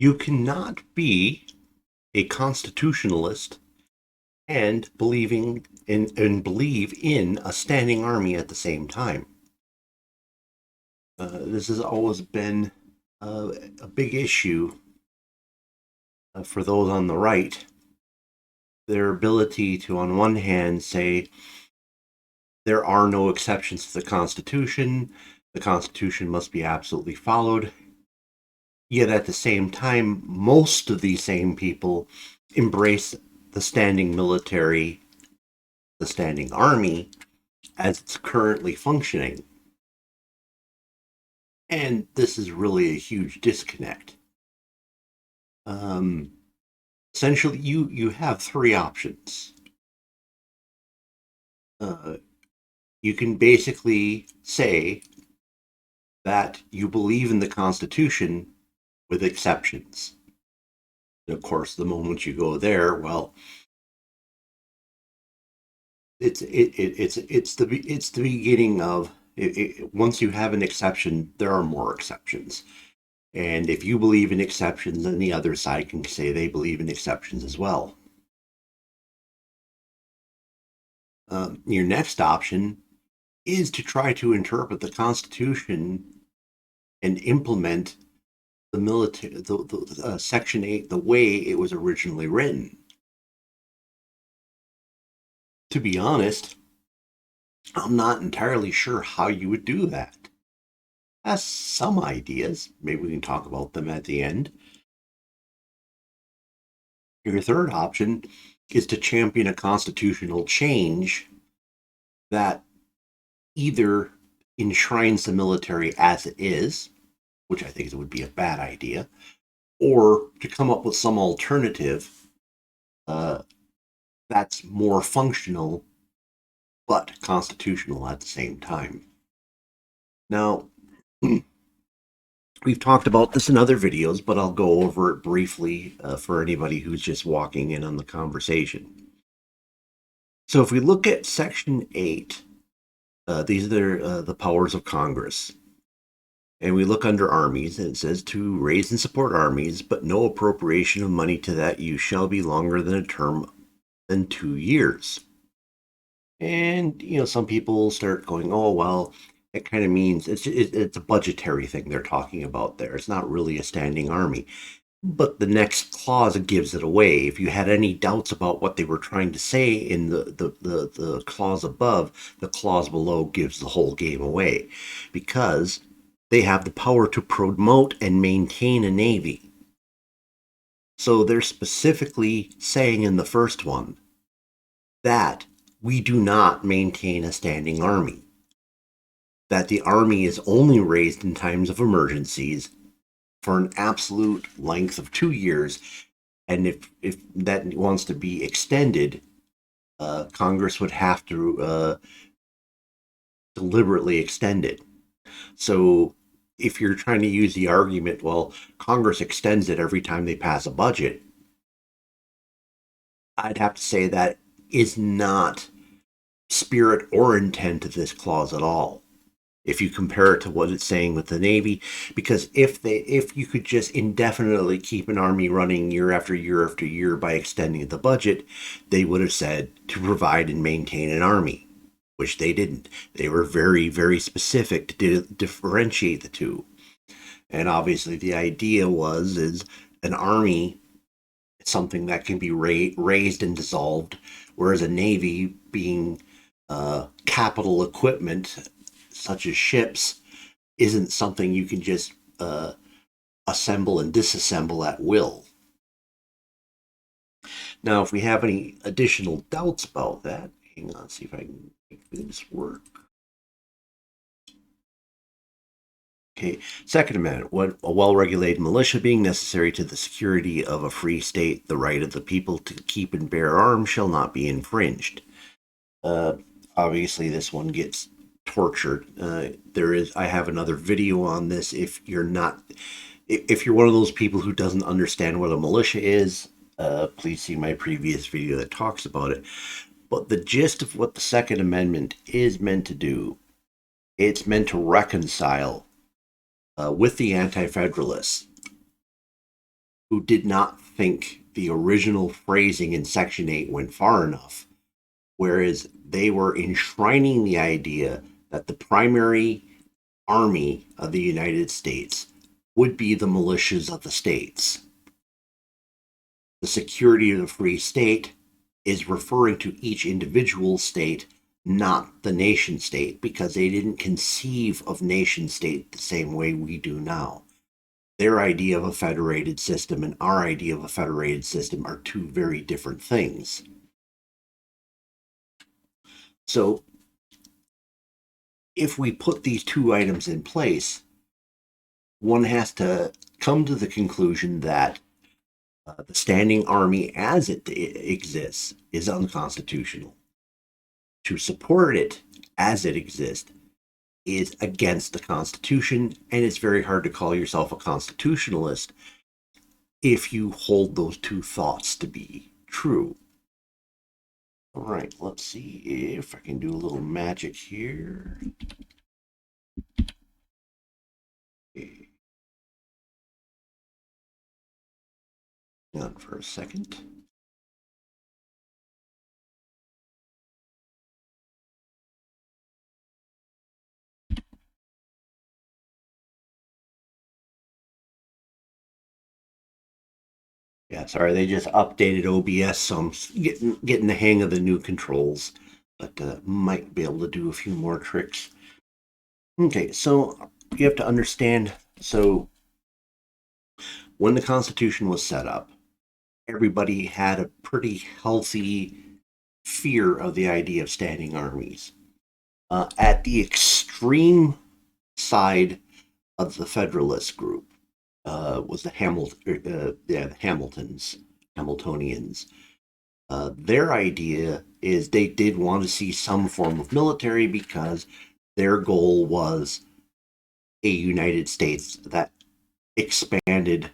You cannot be a constitutionalist and believe in a standing army at the same time. This has always been a big issue for those on the right. Their ability to, on one hand, say there are no exceptions to the Constitution must be absolutely followed. Yet at the same time, most of these same people embrace the standing military, the standing army, as it's currently functioning. And this is really a huge disconnect. Essentially, you have three options. You can basically say that you believe in the Constitution with exceptions. And of course, the moment you go there, well, it's the beginning of once you have an exception, there are more exceptions. And if you believe in exceptions, then the other side can say they believe in exceptions as well. Your next option is to try to interpret the Constitution and implement the military, Section 8, the way it was originally written. To be honest, I'm not entirely sure how you would do that. Has some ideas. Maybe we can talk about them at the end. Your third option is to champion a constitutional change that either enshrines the military as it is, which I think would be a bad idea, or to come up with some alternative that's more functional but constitutional at the same time. Now, we've talked about this in other videos, but I'll go over it briefly for anybody who's just walking in on the conversation. So if we look at Section 8, these are the powers of Congress. And we look under armies, and it says to raise and support armies, but no appropriation of money to that use shall be longer than a term than 2 years. And, some people start going, oh, well, it kind of means it's a budgetary thing they're talking about there. It's not really a standing army. But the next clause gives it away. If you had any doubts about what they were trying to say in the clause above, the clause below gives the whole game away. Because they have the power to promote and maintain a navy. So they're specifically saying in the first one that we do not maintain a standing army, that the army is only raised in times of emergencies for an absolute length of 2 years. And if that wants to be extended, Congress would have to deliberately extend it. So if you're trying to use the argument, well, Congress extends it every time they pass a budget, I'd have to say that is not spirit or intent of this clause at all. If you compare it to what it's saying with the Navy, because if you could just indefinitely keep an army running year after year after year by extending the budget, they would have said to provide and maintain an army, which they didn't. They were very, very specific to differentiate the two. And obviously the idea is an army, something that can be raised and dissolved, whereas a navy being capital equipment, such as ships, isn't something you can just assemble and disassemble at will. Now, if we have any additional doubts about that, hang on, see if I can make this work. Okay, Second Amendment, what a well-regulated militia being necessary to the security of a free state, the right of the people to keep and bear arms shall not be infringed. Obviously, this one gets tortured. I have another video on this. If you're one of those people who doesn't understand what a militia is, please see my previous video that talks about it. But the gist of what the Second Amendment is meant to do, it's meant to reconcile with the Anti-Federalists. who did not think the original phrasing in Section 8 went far enough, whereas they were enshrining the idea that the primary army of the United States would be the militias of the states. The security of the free state is referring to each individual state, not the nation state, because they didn't conceive of nation state the same way we do now. Their idea of a federated system and our idea of a federated system are two very different things. So if we put these two items in place, one has to come to the conclusion that the standing army as it exists is unconstitutional. To support it as it exists is against the Constitution, and it's very hard to call yourself a constitutionalist if you hold those two thoughts to be true. All right, let's see if I can do a little magic here. Okay. Hang on for a second. Yeah, sorry, they just updated OBS, so I'm getting the hang of the new controls, but might be able to do a few more tricks. Okay, so you have to understand. So when the Constitution was set up, everybody had a pretty healthy fear of the idea of standing armies. At the extreme side of the Federalist group was the Hamiltonians. Their idea is they did want to see some form of military because their goal was a United States that expanded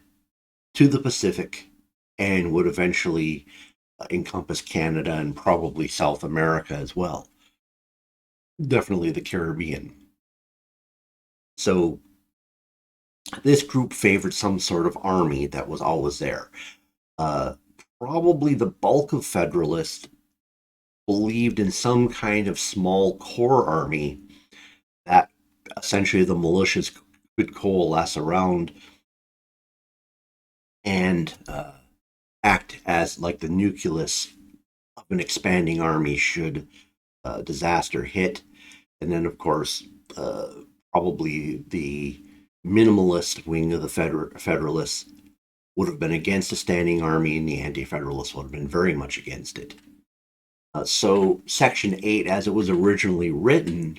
to the Pacific and would eventually encompass Canada and probably South America as well. Definitely the Caribbean. So this group favored some sort of army that was always there. Uh, Probably the bulk of Federalists believed in some kind of small core army that essentially the militias could coalesce around and act as like the nucleus of an expanding army should disaster hit. And then, of course, probably the minimalist wing of the Federalists would have been against a standing army, and the Anti-Federalists would have been very much against it. So Section 8, as it was originally written,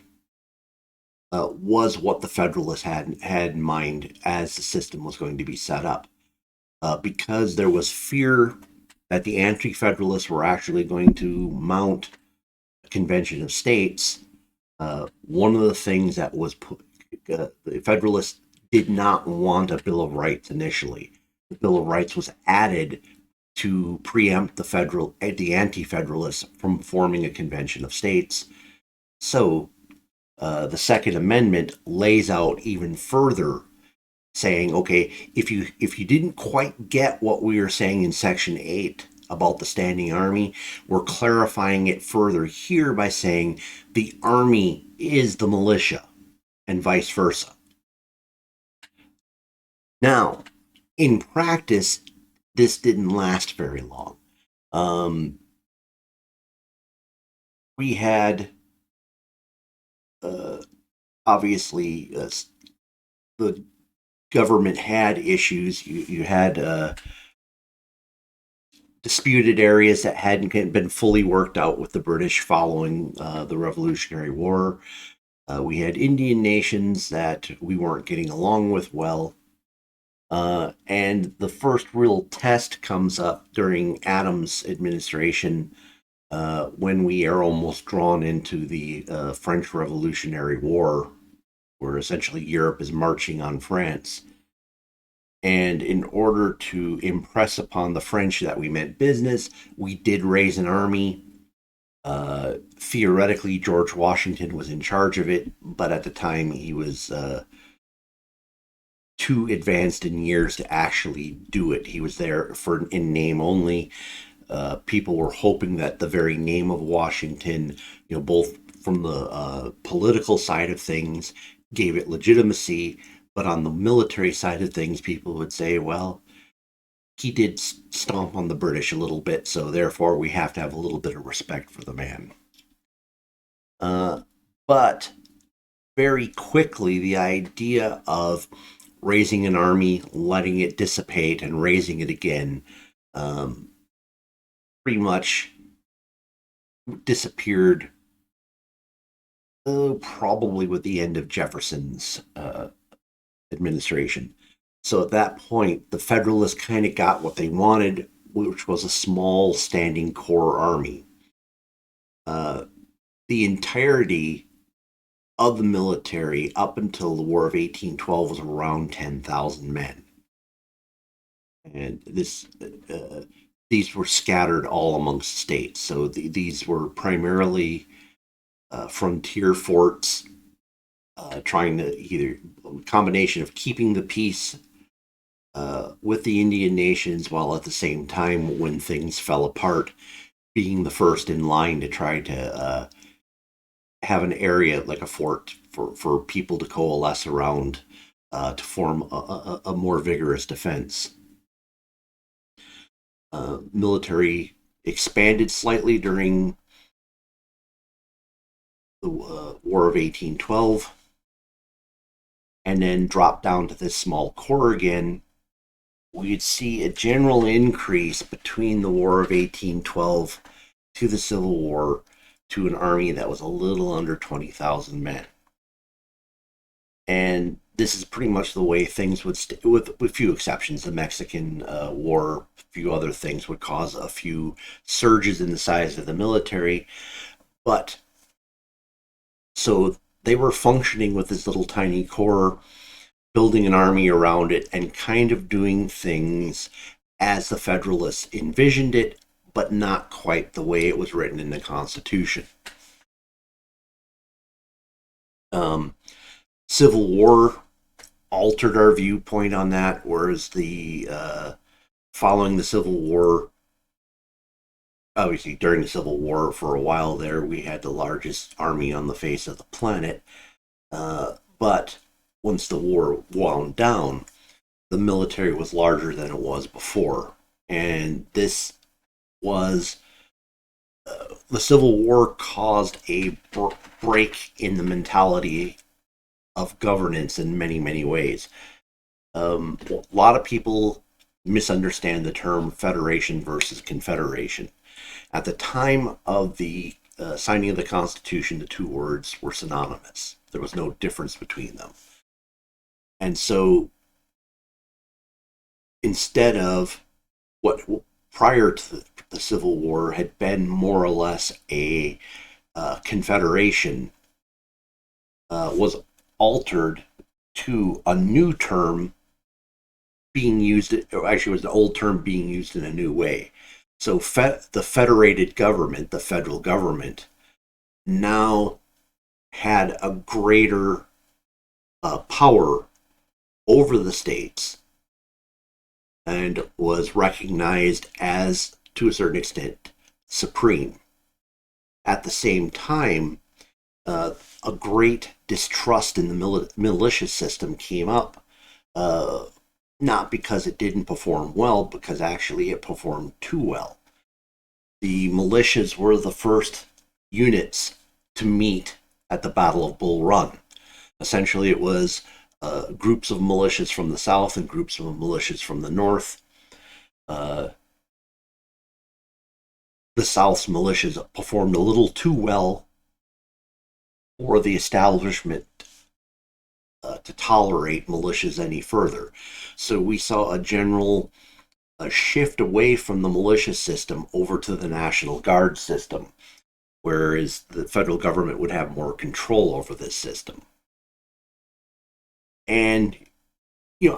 was what the Federalists had in mind as the system was going to be set up. Because there was fear that the Anti-Federalists were actually going to mount a convention of states, one of the things that was put, the Federalists did not want a Bill of Rights initially. The Bill of Rights was added to preempt the Anti-Federalists from forming a convention of states. So the Second Amendment lays out even further, saying, okay, if you didn't quite get what we were saying in Section 8 about the standing army, we're clarifying it further here by saying the army is the militia and vice versa. Now, in practice, this didn't last very long. We had obviously the government had issues. You had disputed areas that hadn't been fully worked out with the British following the Revolutionary War. We had Indian nations that we weren't getting along with well. And the first real test comes up during Adams' administration when we are almost drawn into the French Revolutionary War, where essentially Europe is marching on France. And in order to impress upon the French that we meant business, we did raise an army. Theoretically, George Washington was in charge of it, but at the time he was too advanced in years to actually do it. He was there for in name only. People were hoping that the very name of Washington, both from the political side of things, gave it legitimacy, but on the military side of things, people would say, well, he did stomp on the British a little bit, so therefore we have to have a little bit of respect for the man. But very quickly, the idea of raising an army, letting it dissipate, and raising it again pretty much disappeared probably with the end of Jefferson's administration. So at that point, the Federalists kind of got what they wanted, which was a small standing core army. The entirety of the military up until the War of 1812 was around 10,000 men. And these were scattered all amongst states. So these were primarily frontier forts, trying to either a combination of keeping the peace with the Indian nations, while at the same time, when things fell apart, being the first in line to try to have an area like a fort for people to coalesce around to form a more vigorous defense. Military expanded slightly during the War of 1812, and then dropped down to this small core again. We'd see a general increase between the War of 1812 to the Civil War to an army that was a little under 20,000 men. And this is pretty much the way things would stay, with a few exceptions. The Mexican War, a few other things would cause a few surges in the size of the military. But so they were functioning with this little tiny core, building an army around it, and kind of doing things as the Federalists envisioned it, but not quite the way it was written in the Constitution. Civil War altered our viewpoint on that, whereas the following the Civil War, obviously during the Civil War for a while there, we had the largest army on the face of the planet. But once the war wound down, the military was larger than it was before. And this was the Civil War caused a break in the mentality of governance in many, many ways. A lot of people misunderstand the term federation versus confederation. At the time of the signing of the Constitution, the two words were synonymous. There was no difference between them. And so instead of what prior to the Civil War had been more or less a confederation, was altered to a new term being used, or actually it was an old term being used in a new way. So the federated government, the federal government, now had a greater power over the states and was recognized as, to a certain extent, supreme. At the same time, a great distrust in the militia system came up, not because it didn't perform well, because actually it performed too well. The militias were the first units to meet at the Battle of Bull Run. Essentially, it was groups of militias from the south and groups of militias from the north. The South's militias performed a little too well for the establishment to tolerate militias any further. So we saw a general shift away from the militia system over to the National Guard system, whereas the federal government would have more control over this system. And,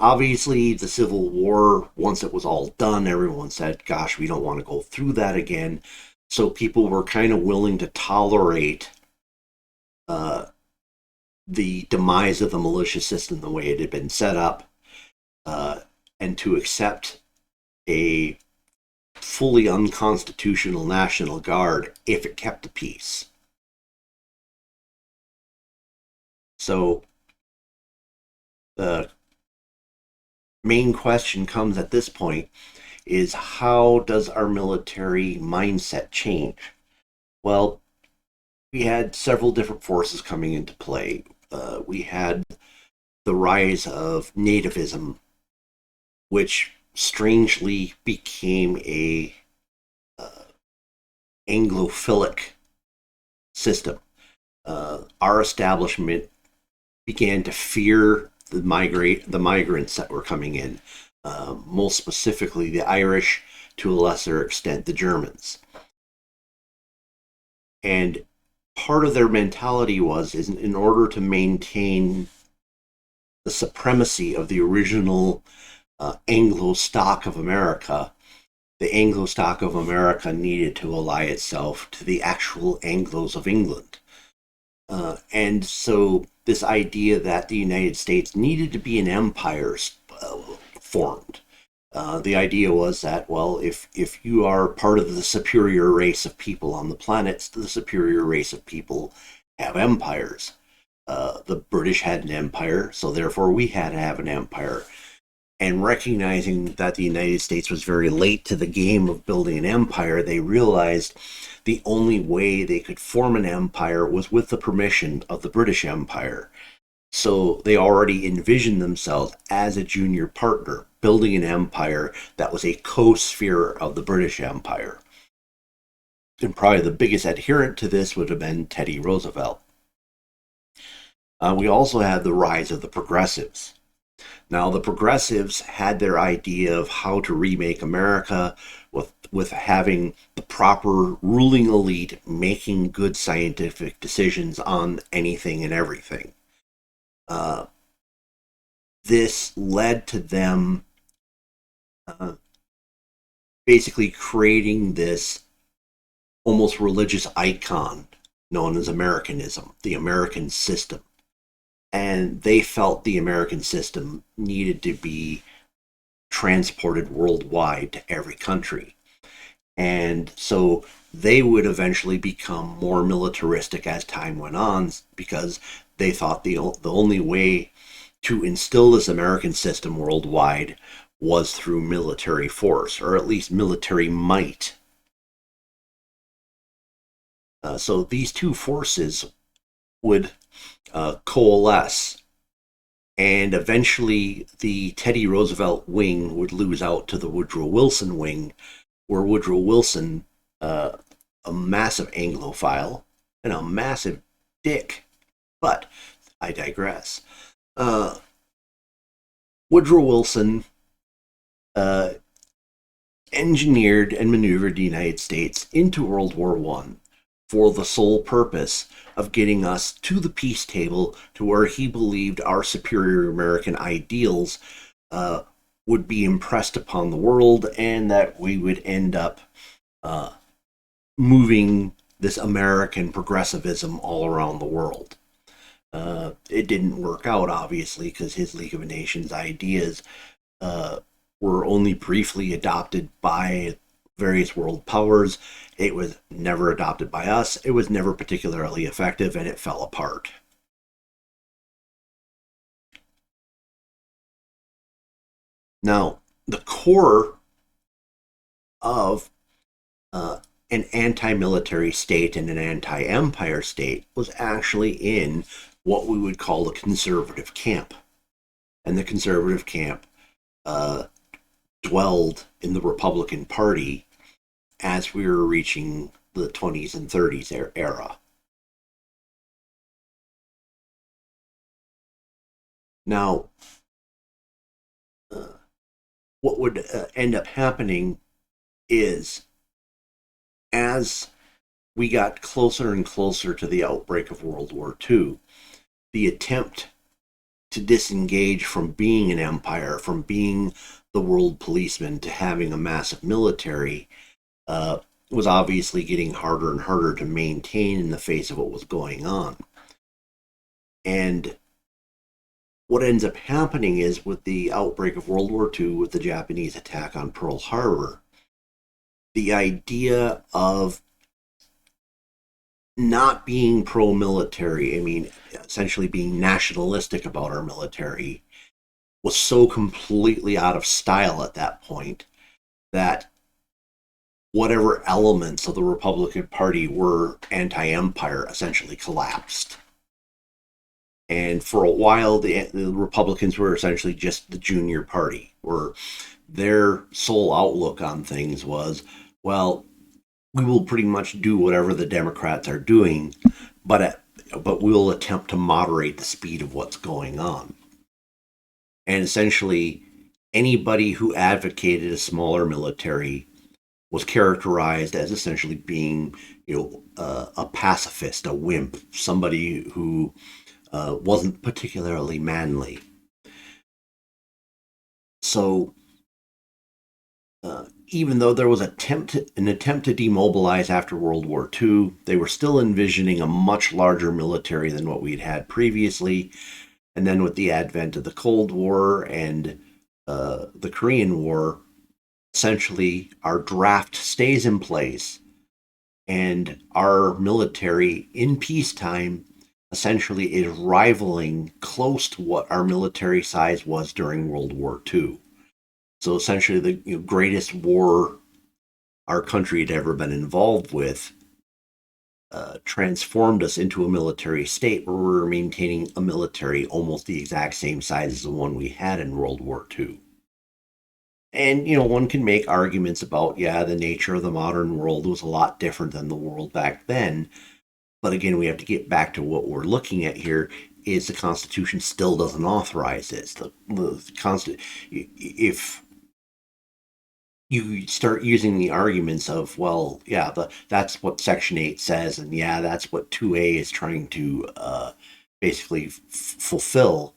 obviously the Civil War, once it was all done, everyone said, gosh, we don't want to go through that again. So people were kind of willing to tolerate the demise of the militia system the way it had been set up. and to accept a fully unconstitutional National Guard if it kept the peace. So the main question comes at this point is, how does our military mindset change? Well, we had several different forces coming into play. We had the rise of nativism, which strangely became a Anglophilic system. Our establishment began to fear the migrants that were coming in, most specifically the Irish, to a lesser extent the Germans. And part of their mentality is in order to maintain the supremacy of the original Anglo stock of America, the Anglo stock of America needed to ally itself to the actual Anglos of England. And so this idea that the United States needed to be an empire formed. The idea was that, well, if you are part of the superior race of people on the planet, the superior race of people have empires. The British had an empire, so therefore we had to have an empire. And recognizing that the United States was very late to the game of building an empire, they realized the only way they could form an empire was with the permission of the British Empire. So they already envisioned themselves as a junior partner, building an empire that was a co-sphere of the British Empire. And probably the biggest adherent to this would have been Teddy Roosevelt. We also had the rise of the progressives. Now, the progressives had their idea of how to remake America with having the proper ruling elite making good scientific decisions on anything and everything. This led to them basically creating this almost religious icon known as Americanism, the American system. And they felt the American system needed to be transported worldwide to every country. And so they would eventually become more militaristic as time went on, because they thought the only way to instill this American system worldwide was through military force, or at least military might. So these two forces would coalesce, and eventually the Teddy Roosevelt wing would lose out to the Woodrow Wilson wing, where Woodrow Wilson, a massive Anglophile and a massive dick, but I digress. Woodrow Wilson engineered and maneuvered the United States into World War I for the sole purpose of getting us to the peace table, to where he believed our superior American ideals would be impressed upon the world, and that we would end up moving this American progressivism all around the world. It didn't work out, obviously, because his League of Nations ideas were only briefly adopted by various world powers. It was never adopted by us. It was never particularly effective, and it fell apart. Now, the core of an anti-military state and an anti-empire state was actually in what we would call the conservative camp. And the conservative camp dwelled in the Republican Party as we were reaching the 20s and 30s era. Now, what would end up happening is, as we got closer and closer to the outbreak of World War II, the attempt to disengage from being an empire, from being the world policeman, to having a massive military, was obviously getting harder and harder to maintain in the face of what was going on. And what ends up happening is with the outbreak of World War II, with the Japanese attack on Pearl Harbor, the idea of not being pro military, I mean, essentially being nationalistic about our military, was so completely out of style at that point that whatever elements of the Republican Party were anti empire essentially collapsed. And for a while, the Republicans were essentially just the junior party, where their sole outlook on things was, well, we will pretty much do whatever the Democrats are doing, but we'll attempt to moderate the speed of what's going on. And essentially, anybody who advocated a smaller military was characterized as essentially being, a pacifist, a wimp, somebody who wasn't particularly manly. So, even though there was an attempt to demobilize after World War II, they were still envisioning a much larger military than what we'd had previously. And then with the advent of the Cold War and the Korean War, essentially our draft stays in place, and our military in peacetime essentially is rivaling close to what our military size was during World War II. So essentially, the greatest war our country had ever been involved with transformed us into a military state where we're maintaining a military almost the exact same size as the one we had in World War II. And, one can make arguments about, yeah, the nature of the modern world was a lot different than the world back then. But again, we have to get back to what we're looking at here is the Constitution still doesn't authorize this. If you start using the arguments of, well, yeah, that's what Section 8 says, and yeah, that's what 2A is trying to basically fulfill,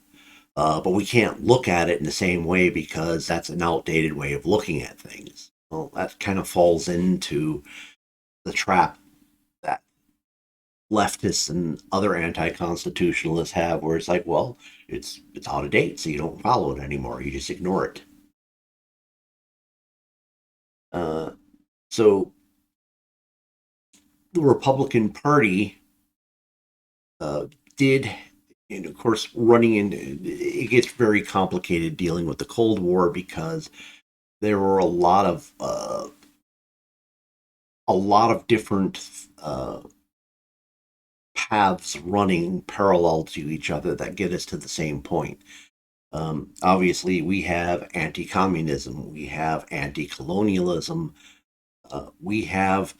but we can't look at it in the same way because that's an outdated way of looking at things. Well, that kind of falls into the trap that leftists and other anti-constitutionalists have, where it's like, well, it's out of date, so you don't follow it anymore. You just ignore it. So the Republican Party did, and of course, running into it gets very complicated dealing with the Cold War because there were a lot of different paths running parallel to each other that get us to the same point. Obviously, we have anti-communism, we have anti-colonialism, we have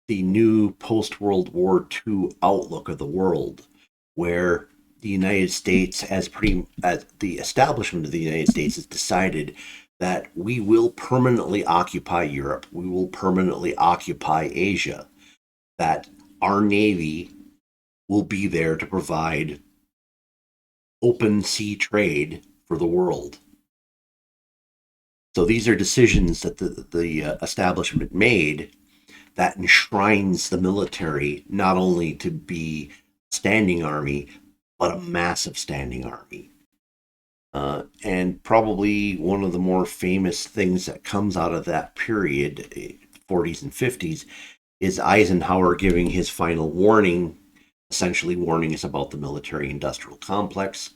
the new post-World War II outlook of the world, where the United States, as the establishment of the United States, has decided that we will permanently occupy Europe, we will permanently occupy Asia, that our Navy will be there to provide open sea trade for the world. So these are decisions that the establishment made that enshrines the military not only to be a standing army, but a massive standing army. And probably one of the more famous things that comes out of that period, 40s and 50s, is Eisenhower giving his final warning, essentially warning us about the military industrial complex.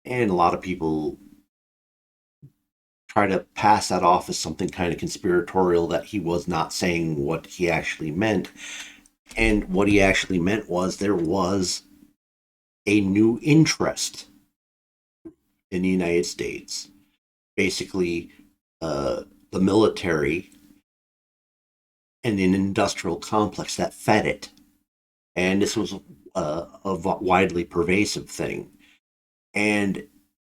And a lot of people try to pass that off as something kind of conspiratorial, that he was not saying what he actually meant. And what he actually meant was there was a new interest in the United States. Basically, the military and an industrial complex that fed it. And this was a widely pervasive thing. And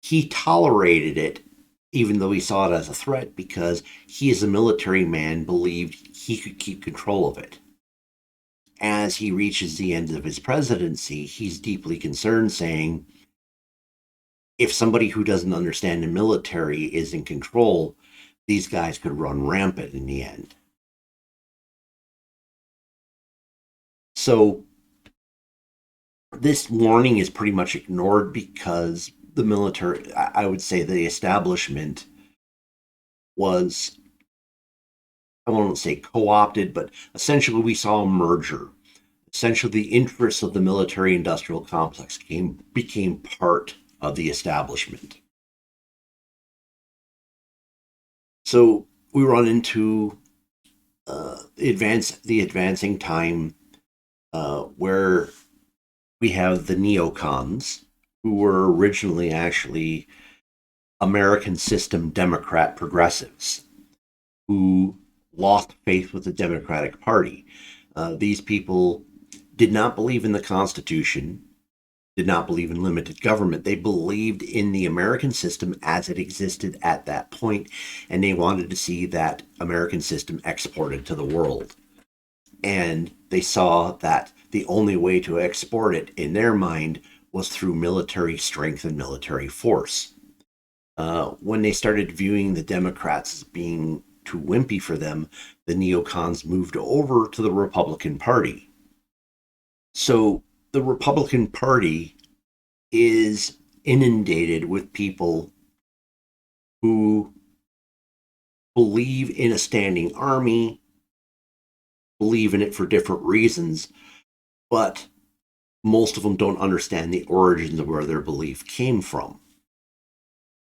he tolerated it, even though he saw it as a threat, because he, as a military man, believed he could keep control of it. As he reaches the end of his presidency, he's deeply concerned, saying, if somebody who doesn't understand the military is in control, these guys could run rampant in the end. So this warning is pretty much ignored because the military, I would say the establishment was, I won't say co-opted, but essentially we saw a merger. Essentially, the interests of the military industrial complex became part of the establishment. So we run into the advancing time where we have the neocons, who were originally actually American system Democrat progressives, who lost faith with the Democratic Party. These people did not believe in the Constitution, did not believe in limited government. They believed in the American system as it existed at that point, and they wanted to see that American system exported to the world. And they saw that the only way to export it, in their mind, was through military strength and military force. When they started viewing the Democrats as being too wimpy for them, the neocons moved over to the Republican Party. So the Republican Party is inundated with people who believe in a standing army, believe in it for different reasons, but most of them don't understand the origins of where their belief came from.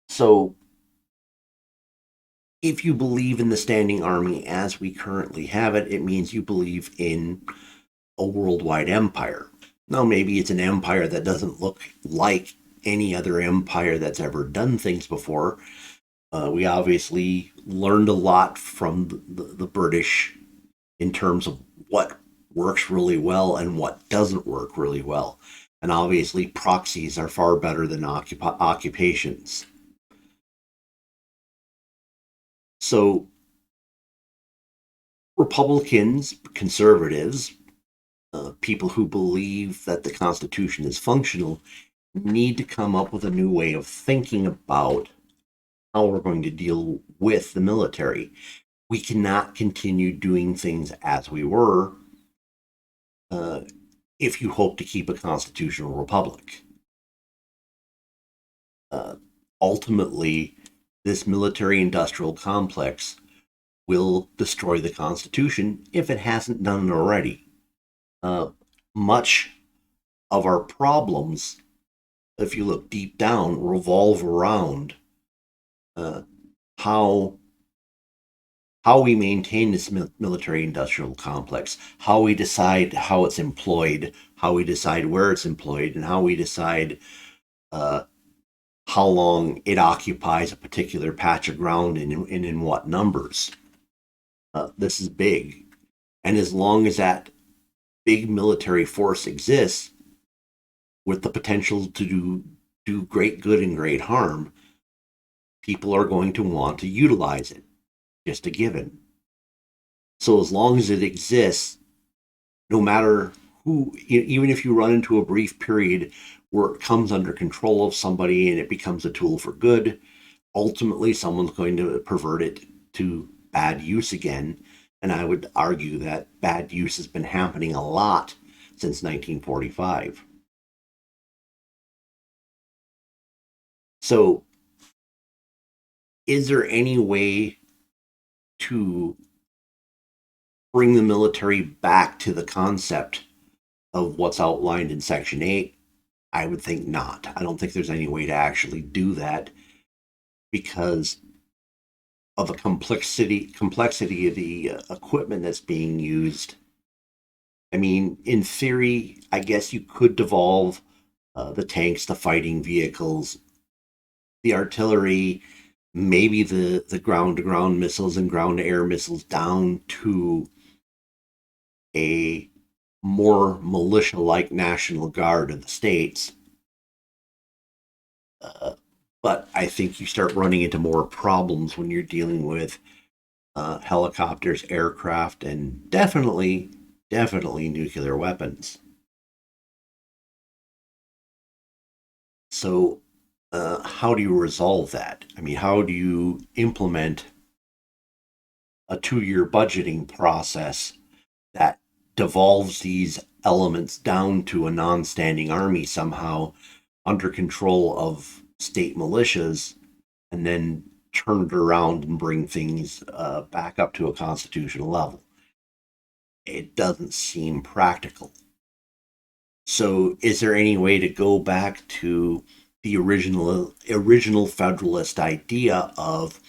So if you believe in the standing army as we currently have it, it means you believe in a worldwide empire. Now, maybe it's an empire that doesn't look like any other empire that's ever done things before. We obviously learned a lot from the British in terms of what works really well and what doesn't work really well. And obviously, proxies are far better than occupations. So, Republicans, conservatives, people who believe that the Constitution is functional need to come up with a new way of thinking about how we're going to deal with the military. We cannot continue doing things as we were if you hope to keep a constitutional republic. Ultimately, this military industrial complex will destroy the Constitution if it hasn't done it already. Much of our problems, if you look deep down, revolve around how we maintain this military industrial complex, how we decide how it's employed, how we decide where it's employed, and how we decide how long it occupies a particular patch of ground and in what numbers. This is big. And as long as that big military force exists with the potential to do great good and great harm, people are going to want to utilize it. Just a given. So as long as it exists, no matter who, even if you run into a brief period where it comes under control of somebody and it becomes a tool for good, ultimately someone's going to pervert it to bad use again. And I would argue that bad use has been happening a lot since 1945. So is there any way to bring the military back to the concept of what's outlined in Section 8? I would think not. I don't think there's any way to actually do that because of the complexity of the equipment that's being used. I mean, in theory, I guess you could devolve the tanks, the fighting vehicles, the artillery, maybe the ground-to-ground missiles and ground-to-air missiles down to a more militia-like National Guard of the states. But I think you start running into more problems when you're dealing with helicopters, aircraft, and definitely nuclear weapons. So how do you resolve that? I mean, how do you implement a 2-year budgeting process that devolves these elements down to a non-standing army somehow under control of state militias and then turn it around and bring things back up to a constitutional level. It doesn't seem practical. So, is there any way to go back to the original Federalist idea of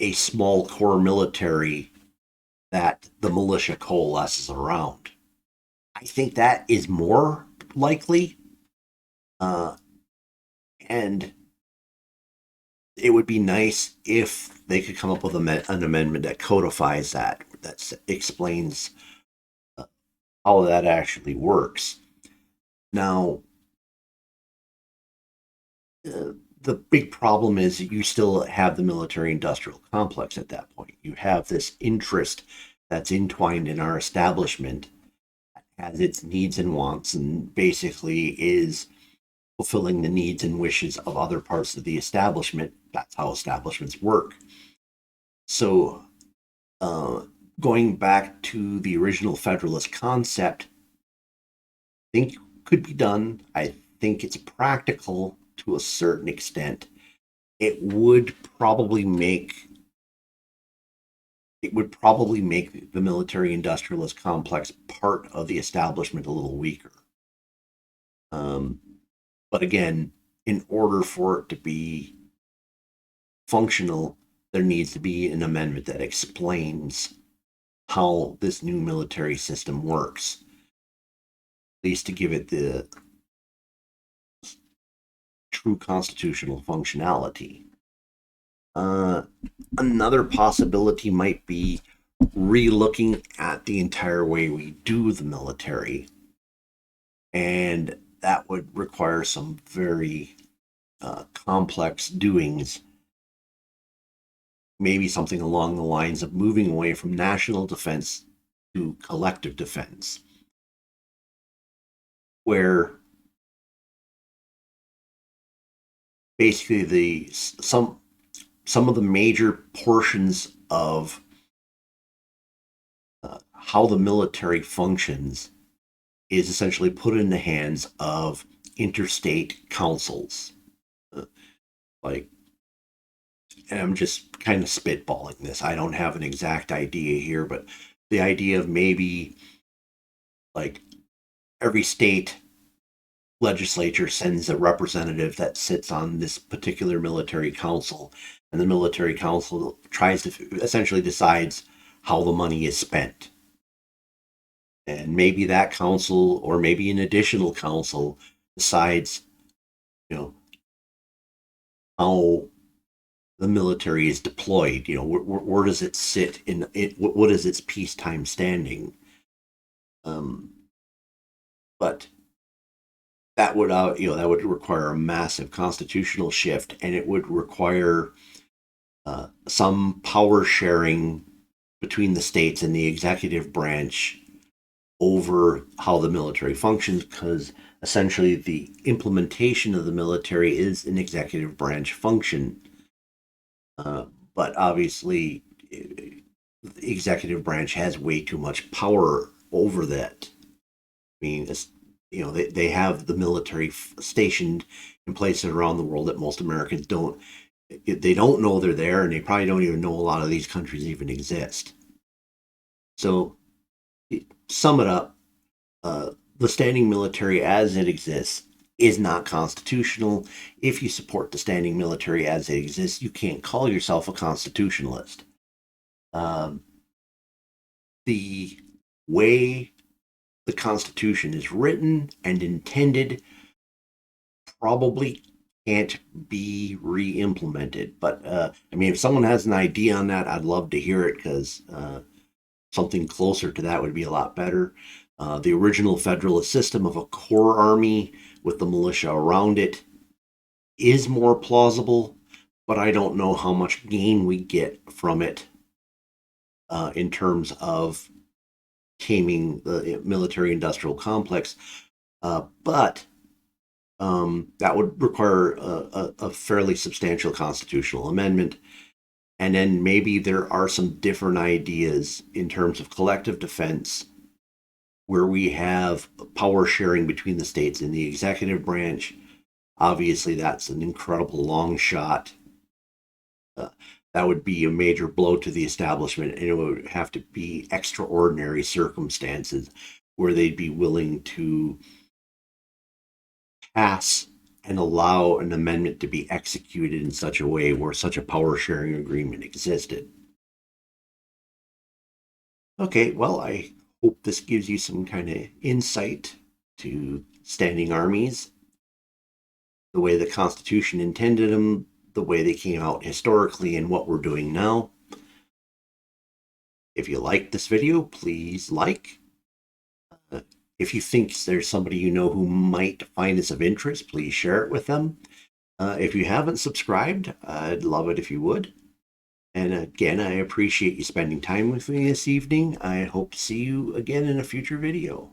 a small core military that the militia coalesces around? I think that is more likely, uh, and it would be nice if they could come up with an amendment that codifies that explains how that actually works. Now, the big problem is you still have the military industrial complex at that point. You have this interest that's entwined in our establishment, has its needs and wants, and basically is fulfilling the needs and wishes of other parts of the establishment. That's how establishments work. So, uh, going back to the original Federalist concept, I think could be done. I think it's practical to a certain extent. It would probably make the military industrialist complex part of the establishment a little weaker. Um, but again, in order for it to be functional, there needs to be an amendment that explains how this new military system works, at least to give it the true constitutional functionality. Another possibility might be re-looking at the entire way we do the military, and that would require some very complex doings. Maybe something along the lines of moving away from national defense to collective defense, where basically some of the major portions of how the military functions is essentially put in the hands of interstate councils. Uh, like, and I'm just kind of spitballing this. I don't have an exact idea here, but the idea of maybe like every state legislature sends a representative that sits on this particular military council, and the military council tries to essentially decides how the money is spent. And maybe that council, or maybe an additional council, decides, you know, how the military is deployed. You know, where does it sit in it? What is its peacetime standing? Um, but that would, that would require a massive constitutional shift, and it would require some power sharing between the states and the executive branch over how the military functions, because essentially the implementation of the military is an executive branch function. But obviously, the executive branch has way too much power over that. I mean, they have the military stationed in places around the world that most Americans don't. They don't know they're there, and they probably don't even know a lot of these countries even exist. So, sum it up, the standing military as it exists is not constitutional. If you support the standing military as it exists, you can't call yourself a constitutionalist. Um, the way the Constitution is written and intended probably can't be re-implemented. But I mean, if someone has an idea on that, I'd love to hear it, because something closer to that would be a lot better. The original Federalist system of a core army with the militia around it is more plausible, but I don't know how much gain we get from it in terms of taming the military industrial complex. But that would require a fairly substantial constitutional amendment. And then maybe there are some different ideas in terms of collective defense, where we have power sharing between the states in the executive branch. Obviously, that's an incredible long shot. Uh, that would be a major blow to the establishment, and it would have to be extraordinary circumstances where they'd be willing to pass and allow an amendment to be executed in such a way where such a power sharing agreement existed. Okay, well, I hope this gives you some kind of insight to standing armies, the way the Constitution intended them, the way they came out historically, and what we're doing now. If you like this video, please like. If you think there's somebody you know who might find this of interest, please share it with them. If you haven't subscribed, I'd love it if you would. And again, I appreciate you spending time with me this evening. I hope to see you again in a future video.